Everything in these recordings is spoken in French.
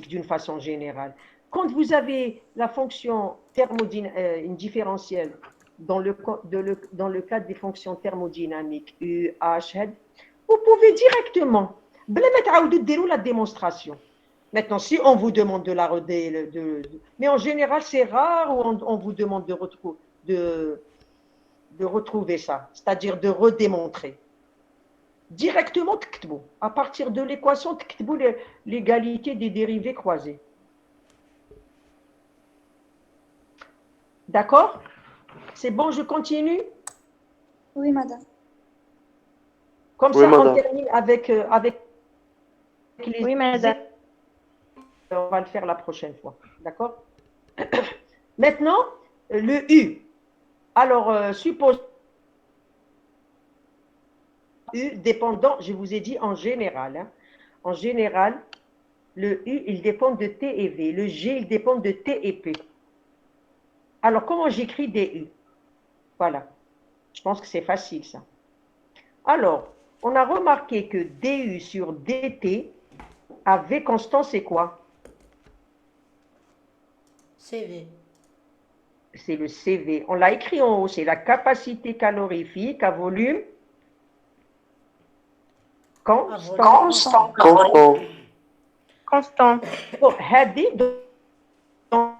d'une façon générale. Quand vous avez la fonction une différentielle dans dans le cadre des fonctions thermodynamiques U, H, vous pouvez directement, la démonstration. Maintenant, si on vous demande de la mais en général, c'est rare où on vous demande de retrouver ça, c'est-à-dire de redémontrer. Directement, à partir de l'équation, l'égalité des dérivés croisés. D'accord? C'est bon, je continue? Oui, madame. Comme Oui, ça, on madame. termine avec les... Oui, madame. On va le faire la prochaine fois. D'accord? Maintenant, le U. Alors, suppose U dépendant, je vous ai dit en général. Hein, en général, le U, il dépend de T et V. Le G, il dépend de T et P. Alors, comment j'écris des U? Voilà. Je pense que c'est facile, ça. Alors, on a remarqué que DU sur DT, à V constant, c'est quoi? CV. C'est le CV. On l'a écrit en haut, c'est la capacité calorifique à volume constant. Constant. Constant. Bon, donc,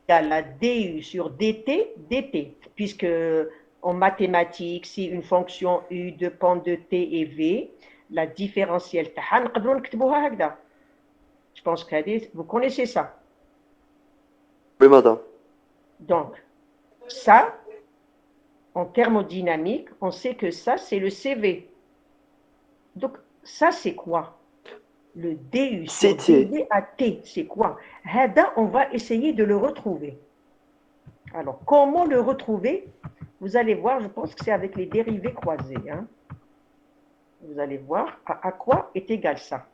la DU sur DT, puisque en mathématiques, si une fonction U dépend de T et V, la différentielle, je pense que vous connaissez ça. Oui, madame. Donc, ça, en thermodynamique, on sait que ça, c'est le CV. Donc, ça, c'est quoi? Le DU sur DV à T, c'est quoi? On va essayer de le retrouver. Alors, comment le retrouver? Vous allez voir, je pense que c'est avec les dérivés croisés. Hein. Vous allez voir à quoi est égal ça.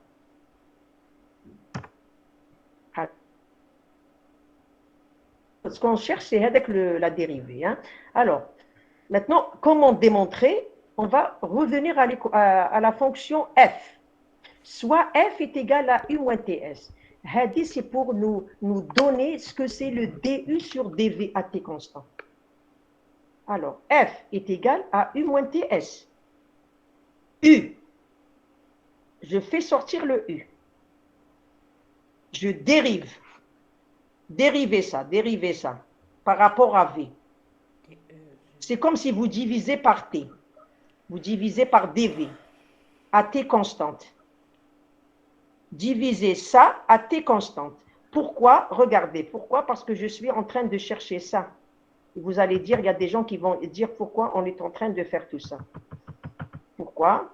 Ce qu'on cherche, c'est avec la dérivée. Hein. Alors, maintenant, comment démontrer? On va revenir à la fonction f. Soit f est égal à u moins ts. Hadi, c'est pour nous donner ce que c'est le du sur dv à t constant. Alors, f est égal à u moins ts. U. Je fais sortir le u. Je dérive. Dérivez ça par rapport à v. C'est comme si vous divisez par t. Vous divisez par dv à t constante. Divisez ça à t constante. Pourquoi? Regardez, pourquoi? Parce que je suis en train de chercher ça. Vous allez dire, il y a des gens qui vont dire pourquoi on est en train de faire tout ça. Pourquoi?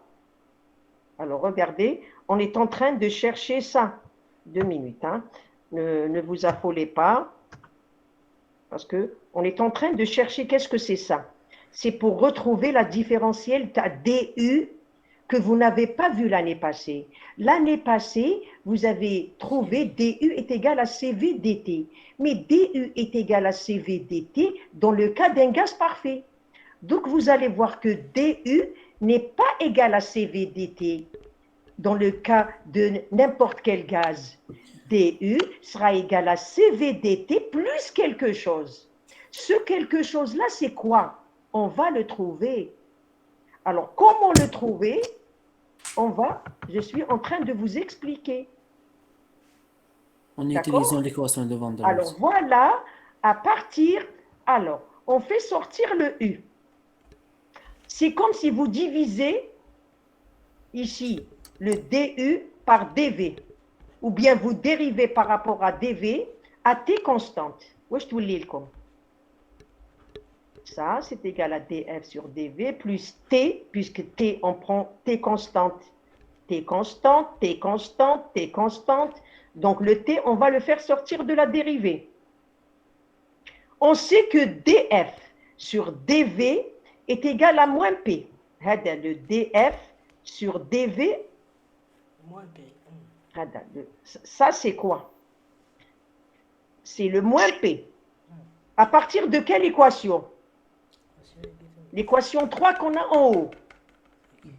Alors, regardez, on est en train de chercher ça. 2 minutes, hein. Ne vous affolez pas, parce qu'on est en train de chercher qu'est-ce que c'est ça. C'est pour retrouver la différentielle DU que vous n'avez pas vu l'année passée. L'année passée, vous avez trouvé DU est égal à CV dt. Mais DU est égal à CV dt dans le cas d'un gaz parfait. Donc, vous allez voir que DU n'est pas égal à CV dt dans le cas de n'importe quel gaz. DU sera égal à CV dt plus quelque chose. Ce quelque chose-là, c'est quoi? On va le trouver. Alors, comment le trouver? Je suis en train de vous expliquer. En utilisant l'équation de Van der Waals. Alors, voilà, alors, on fait sortir le U. C'est comme si vous divisez ici le DU par DV, ou bien vous dérivez par rapport à DV à T constante. Où je te lis comme ça, c'est égal à DF sur DV plus T, puisque T, on prend T constante. T constante, T constante, T constante. Donc le T, on va le faire sortir de la dérivée. On sait que DF sur DV est égal à moins P. Le DF sur DV. Moins P. Ça, c'est quoi? C'est le moins P. À partir de quelle équation? L'équation 3 qu'on a en haut.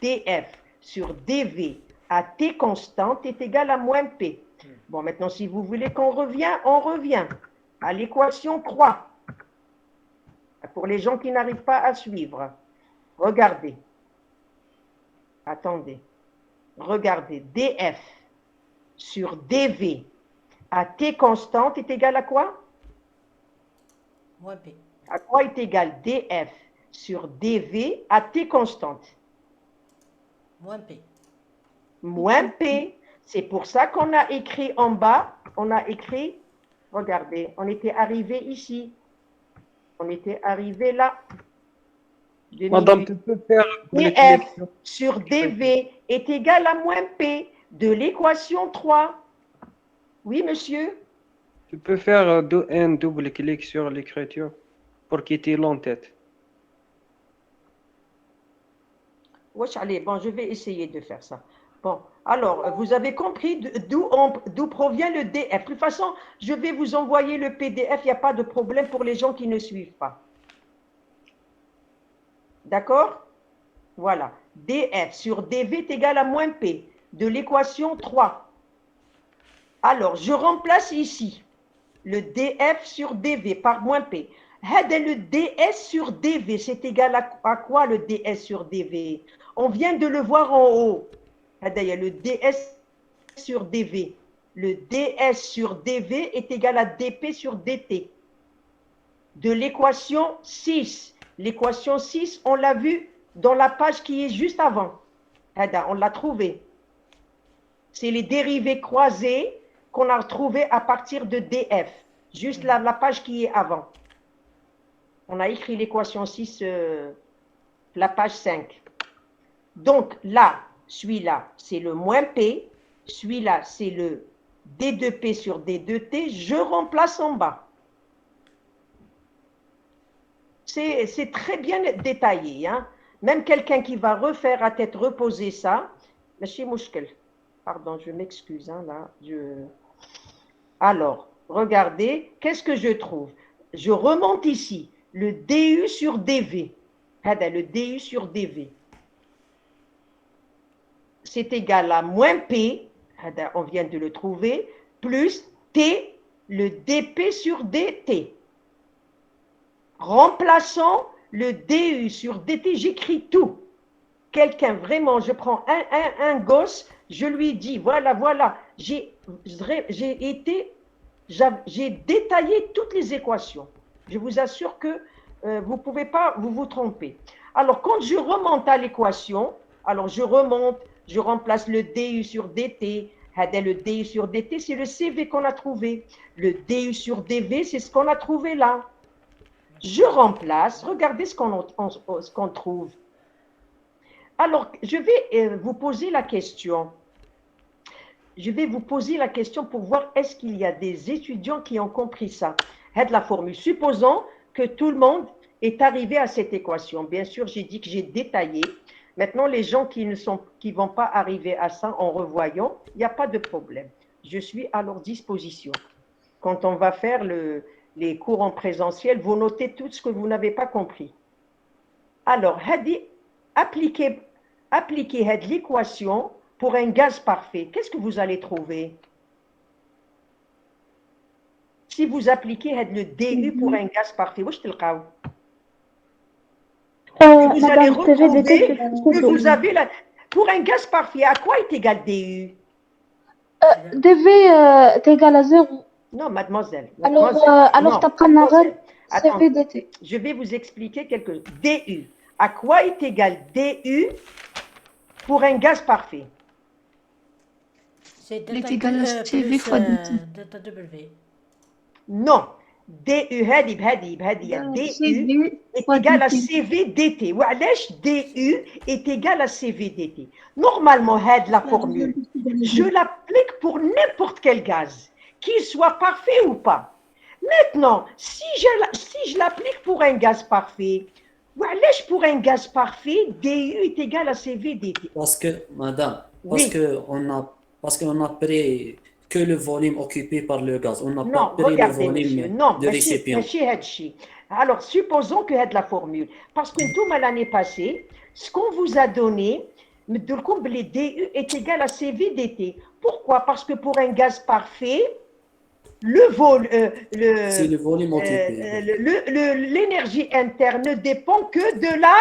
DF sur DV à T constante est égal à moins P. Bon, maintenant, si vous voulez qu'on revienne, on revient à l'équation 3. Pour les gens qui n'arrivent pas à suivre, regardez. Attendez. Regardez. DF sur DV à T constante est égal à quoi? Moins P. À quoi est égal DF sur DV à T constante? Moins P. Moins P. C'est pour ça qu'on a écrit en bas, on a écrit, regardez, on était arrivé ici. On était arrivé là. Madame, tu peux faire DF sur DV est égal à moins P de l'équation 3. Oui, monsieur? Tu peux faire un double clic sur l'écriture pour quitter l'entête. Wesh, allez, bon, je vais essayer de faire ça. Bon, alors, vous avez compris d'où provient le DF. De toute façon, je vais vous envoyer le PDF, il n'y a pas de problème pour les gens qui ne suivent pas. D'accord? Voilà. DF sur DV est égal à moins P de l'équation 3. Alors, je remplace ici le DF sur DV par moins P. Le DS sur DV, c'est égal à quoi le DS sur DV? On vient de le voir en haut. Il y a le DS sur DV. Le DS sur DV est égal à DP sur DT. De l'équation 6. L'équation 6, on l'a vu dans la page qui est juste avant. On l'a trouvé. C'est les dérivés croisés qu'on a retrouvés à partir de DF. Juste la page qui est avant. On a écrit l'équation 6, la page 5. Donc là, celui-là, c'est le moins P. Celui-là, c'est le D2P sur D2T. Je remplace en bas. C'est très bien détaillé. Hein? Même quelqu'un qui va refaire à tête reposée ça, Monsieur Mouchkel. Pardon, je m'excuse. Hein, là, Alors, regardez, qu'est-ce que je trouve? Je remonte ici. Le DU sur DV. Le DU sur DV. C'est égal à moins P, on vient de le trouver, plus T, le DP sur DT. Remplaçons le DU sur DT, j'écris tout. Quelqu'un, vraiment, je prends un gosse, je lui dis, voilà, j'ai détaillé toutes les équations. Je vous assure que vous ne pouvez pas vous tromper. Alors, quand je remonte à l'équation, alors je remplace le DU sur DT. Le DU sur DT, c'est le CV qu'on a trouvé. Le DU sur DV, c'est ce qu'on a trouvé là. Je remplace. Regardez ce qu'on trouve. Alors, je vais vous poser la question. Je vais vous poser la question pour voir est-ce qu'il y a des étudiants qui ont compris ça. La formule. Supposons que tout le monde est arrivé à cette équation. Bien sûr, j'ai dit que j'ai détaillé. Maintenant, les gens qui ne vont pas arriver à ça en revoyant, il n'y a pas de problème. Je suis à leur disposition. Quand on va faire les cours en présentiel, vous notez tout ce que vous n'avez pas compris. Alors, appliquez l'équation pour un gaz parfait. Qu'est-ce que vous allez trouver? Si vous appliquez le DU pour un gaz parfait, vous allez retrouver que vous avez pour un gaz parfait, à quoi est égal DU? DV est égal à 0. Non, mademoiselle. Alors tu apprends CV DT. Je vais vous expliquer quelque chose. DU. À quoi est égal DU pour un gaz parfait? C'est Il est égal à CV fois DT. delta W. Non. DU DU est égal à CV DT. DU est égal à CV DT. Normalement, la formule, je l'applique pour n'importe quel gaz, qu'il soit parfait ou pas. Maintenant, si je l'applique pour un gaz parfait, pour un gaz parfait, DU est égal à CV DT. Parce que, madame, Oui. parce qu'on a pris que le volume occupé par le gaz. On n'a Non, pas pris le regardez, monsieur. volume Non, de récipient. Alors, supposons que la formule. Parce que tout l'année passée, ce qu'on vous a donné, مدولكم بلي DU est égal à CV dt. Pourquoi? Parce que pour un gaz parfait, C'est le volume occupé. l'énergie interne ne dépend que de la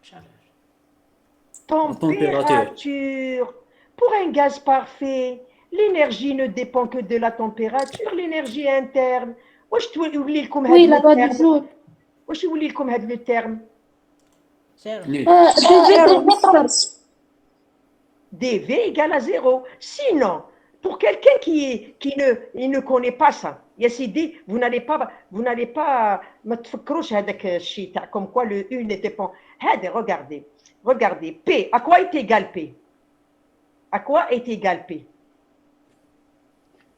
Chaleur. température. Pour un gaz parfait, l'énergie ne dépend que de la température, l'énergie interne. واش تولي لكم Oui, هذا la loi du الترم؟ jour. واش يولي لكم هذا الترم؟ Zéro. Nul. DV DV égale à 0. Sinon, pour quelqu'un il ne connaît pas ça, Yassidi, vous n'allez pas ما تفكروش هذاك الشيء تاع comme quoi le U ne dépend. Regardez, P, à quoi est égal P? À quoi est égal P?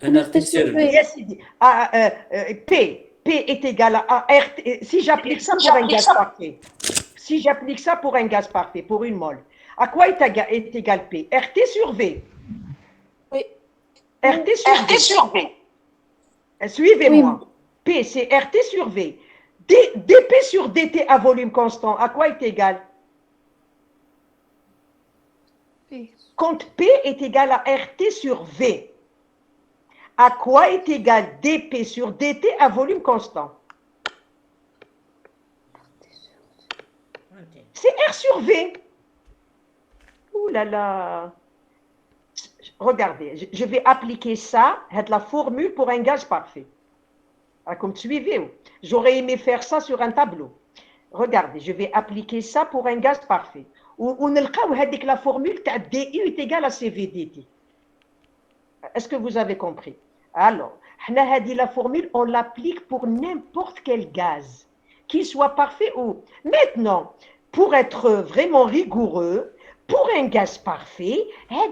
Un article. Yassidi, P est égal à RT. Si j'applique ça pour un gaz parfait, pour une mole, à quoi est égal P? RT sur V. Oui. RT sur V. Suivez-moi. Oui. P, c'est RT sur V. dP sur dt à volume constant, à quoi est égal? Quand P est égal à RT sur V, à quoi est égal dP sur dt à volume constant? C'est R sur V. Ouh là là. Regardez, je vais appliquer ça, la formule pour un gaz parfait. Comme suivez, j'aurais aimé faire ça sur un tableau. Regardez, je vais appliquer ça pour un gaz parfait. On a la formule DU est égale à CVDT. Est-ce que vous avez compris? Alors, la formule, on l'applique pour n'importe quel gaz, qu'il soit parfait ou... Maintenant, pour être vraiment rigoureux, pour un gaz parfait,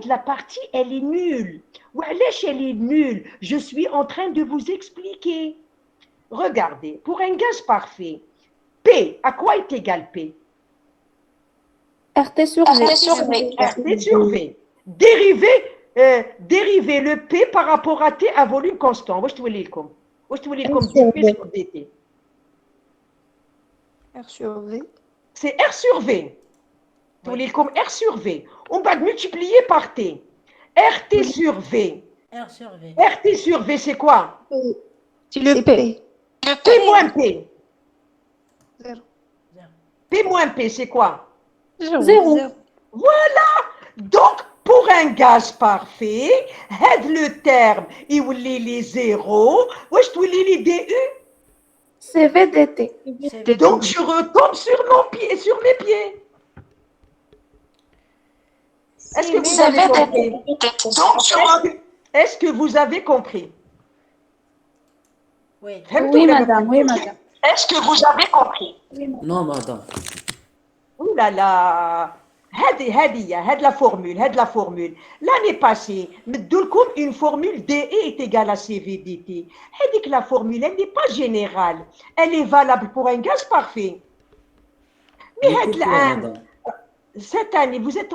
la partie, elle est nulle. Elle est nulle. Je suis en train de vous expliquer. Regardez, pour un gaz parfait, P, à quoi est égal P? RT sur V. RT sur V. Dériver le P par rapport à T à volume constant. Où est-ce dP sur dt? R sur V. C'est R sur V. Comme R sur V. On va multiplier par T. RT sur V. R sur V. RT sur V, c'est quoi? C'est le P. P moins P. Zéro. P moins P, c'est quoi? Zéro. Voilà. Donc, pour un gaz parfait, le terme, il les zéros. Où est-ce que les DU? CVDT. Donc, je retombe sur mes pieds. Est-ce que vous avez compris? Est-ce que vous avez compris? Oui. Oui, madame. Oui, madame. Est-ce que vous avez compris? Non, madame. Ouh là là. هذه la formule. L'année passée, مدولكم une formule DE est égale à CVDT. La formule, elle n'est pas générale. Elle est valable pour un gaz parfait. Mais cette année, vous êtes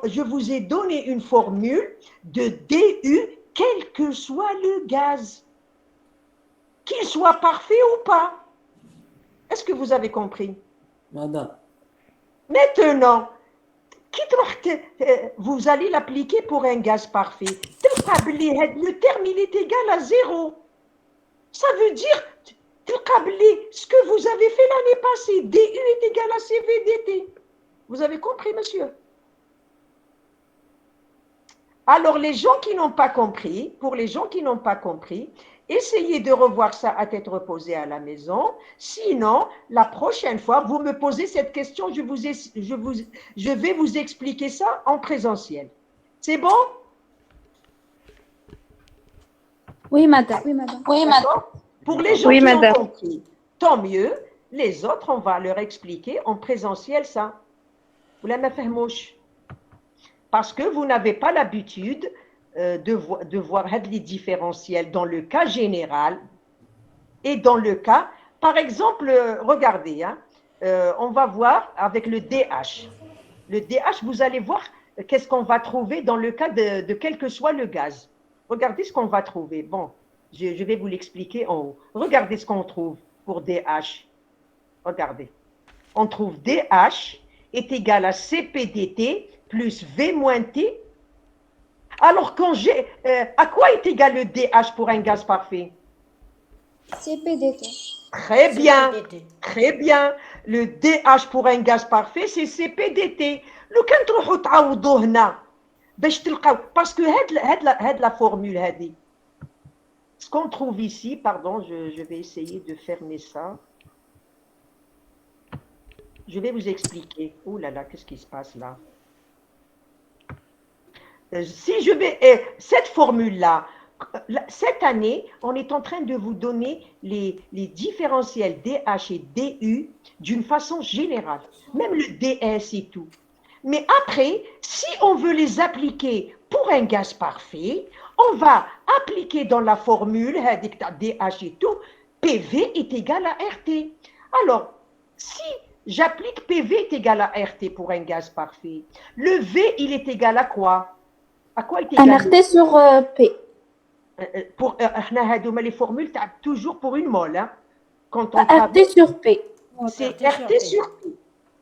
je vous ai donné une formule de DU, quel que soit le gaz, qu'il soit parfait ou pas. Est-ce que vous avez compris? Madame. Maintenant, vous allez l'appliquer pour un gaz parfait. Le terme, il est égal à 0. Ça veut dire, ce que vous avez fait l'année passée, DU est égal à CVDT. Vous avez compris, monsieur? Alors, pour les gens qui n'ont pas compris, essayez de revoir ça à tête reposée à la maison. Sinon, la prochaine fois, vous me posez cette question, je vais vous expliquer ça en présentiel. C'est bon? Oui, madame. Pour les gens qui ont compris, tant mieux. Les autres, on va leur expliquer en présentiel ça. Vous l'avez fait mouche. Parce que vous n'avez pas l'habitude de voir les différentiels dans le cas général et dans le cas, par exemple, regardez, on va voir avec le DH. Le DH, vous allez voir qu'est-ce qu'on va trouver dans le cas de quel que soit le gaz. Regardez ce qu'on va trouver. Bon, je vais vous l'expliquer en haut. Regardez ce qu'on trouve pour DH. Regardez. On trouve DH est égal à CP dt plus V moins T. Alors, quand j'ai, à quoi est égal le DH pour un gaz parfait? CPDT. Très bien, CPDT. très bien. Le DH pour un gaz parfait, c'est CPDT. لو كان تروحوا تعوضوا هنا باش تلقاو باسكو هاد la formule هذه. Ce qu'on trouve ici, pardon, je vais essayer de fermer ça. Je vais vous expliquer. Oh là là, qu'est-ce qui se passe là? Si je vais, cette formule-là, cette année, on est en train de vous donner les différentiels DH et DU d'une façon générale, même le DS et tout. Mais après, si on veut les appliquer pour un gaz parfait, on va appliquer dans la formule DH et tout, PV est égal à RT. Alors, si j'applique PV est égal à RT pour un gaz parfait, le V, il est égal à quoi? À quoi est égal? Un RT sur P. Pour les formules, toujours pour une mole. Hein. Quand on RT sur P. c'est RT sur RT P. sur P.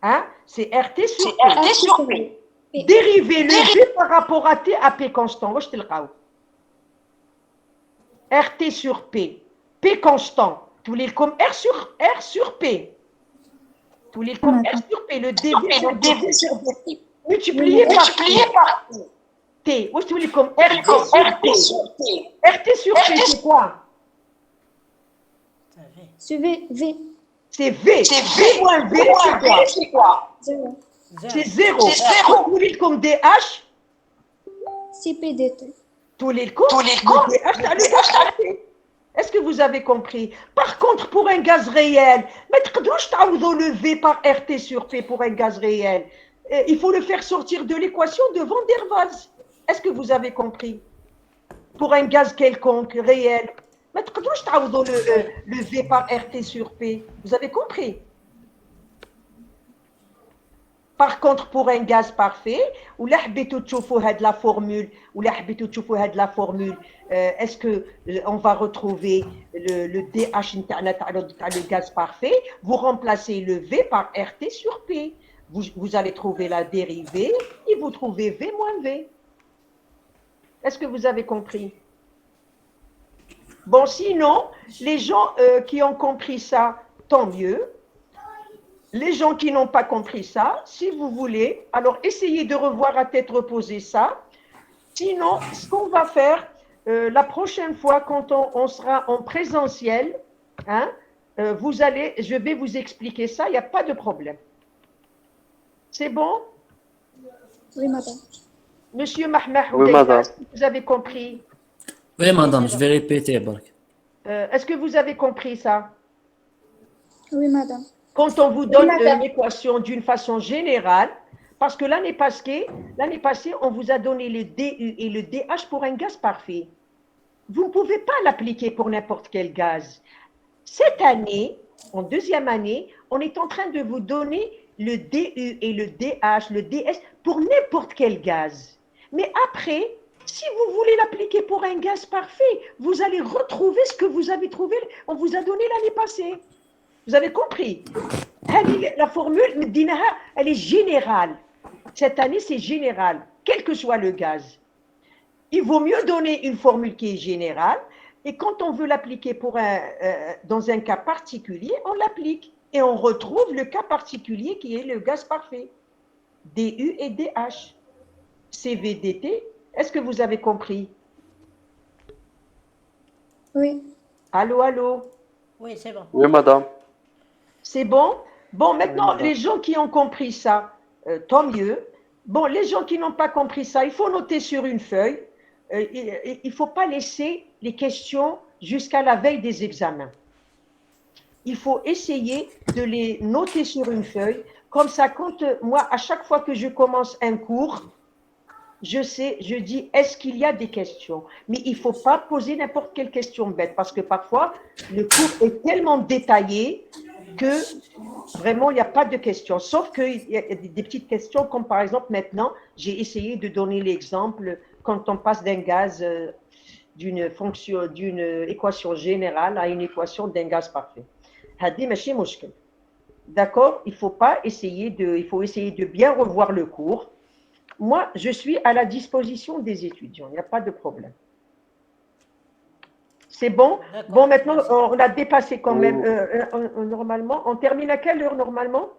Hein? C'est RT sur P. Dériver le V par rapport à T à P constant. Je te le dis. RT sur P. P constant. Tous les comme R sur P. Tous les comme R sur P. Le DV sur P. Multiplié par T. Où est-ce que comme RT sur P? RT sur P, c'est quoi? Ça fait. Suivi V. C'est V. V moins V, c'est quoi? 0. C'est 0. Tous les comme DH, CPDT. tous les comme le DH, le gaz parfait. Est-ce que vous avez compris? Par contre, pour un gaz réel, mais le V par RT sur P pour un gaz réel, il faut le faire sortir de l'équation de Van der Waals. Est-ce que vous avez compris? Pour un gaz quelconque, réel, mais le V par RT sur P. Vous avez compris? Par contre, pour un gaz parfait, ou la la formule, est-ce que on va retrouver le DH le gaz parfait? Vous remplacez le V par RT sur P. Vous allez trouver la dérivée et vous trouvez V moins V. Est-ce que vous avez compris? Bon, sinon, les gens qui ont compris ça, tant mieux. Les gens qui n'ont pas compris ça, si vous voulez, alors essayez de revoir à tête reposée ça. Sinon, ce qu'on va faire, la prochaine fois, quand on sera en présentiel, hein, je vais vous expliquer ça, il n'y a pas de problème. C'est bon? Oui, madame. Monsieur Mahmoud, Oui, madame. est-ce que vous avez compris? Oui, madame, je vais répéter, Bark. Est-ce que vous avez compris ça? Oui, madame. Quand on vous donne madame. une équation d'une façon générale, parce que l'année passée, on vous a donné le DU et le DH pour un gaz parfait. Vous ne pouvez pas l'appliquer pour n'importe quel gaz. Cette année, en deuxième année, on est en train de vous donner le DU et le DH, le DS pour n'importe quel gaz. Mais après, si vous voulez l'appliquer pour un gaz parfait, vous allez retrouver ce que vous avez trouvé, on vous a donné l'année passée. Vous avez compris? La formule, elle est générale. Cette année, c'est général, quel que soit le gaz. Il vaut mieux donner une formule qui est générale, et quand on veut l'appliquer dans un cas particulier, on l'applique. Et on retrouve le cas particulier qui est le gaz parfait. DU et DH. CVDT, est-ce que vous avez compris? Oui. Allô, allô? Oui, c'est bon. Oui, madame. C'est bon? Bon, maintenant, les gens qui ont compris ça, tant mieux. Bon, les gens qui n'ont pas compris ça, il faut noter sur une feuille. Il ne faut pas laisser les questions jusqu'à la veille des examens. Il faut essayer de les noter sur une feuille. Comme ça, quand moi, à chaque fois que je commence un cours, je dis, est-ce qu'il y a des questions? Mais il ne faut pas poser n'importe quelle question bête, parce que parfois, le cours est tellement détaillé que vraiment, il n'y a pas de questions. Sauf qu'il y a des petites questions, comme par exemple, maintenant, j'ai essayé de donner l'exemple quand on passe d'un gaz, d'une équation générale à une équation d'un gaz parfait. هذه ماشي مشكل. D'accord? Il faut essayer de bien revoir le cours. Moi, je suis à la disposition des étudiants. Il n'y a pas de problème. C'est bon? D'accord, Bon, maintenant, merci. on a dépassé quand même normalement. On termine à quelle heure normalement?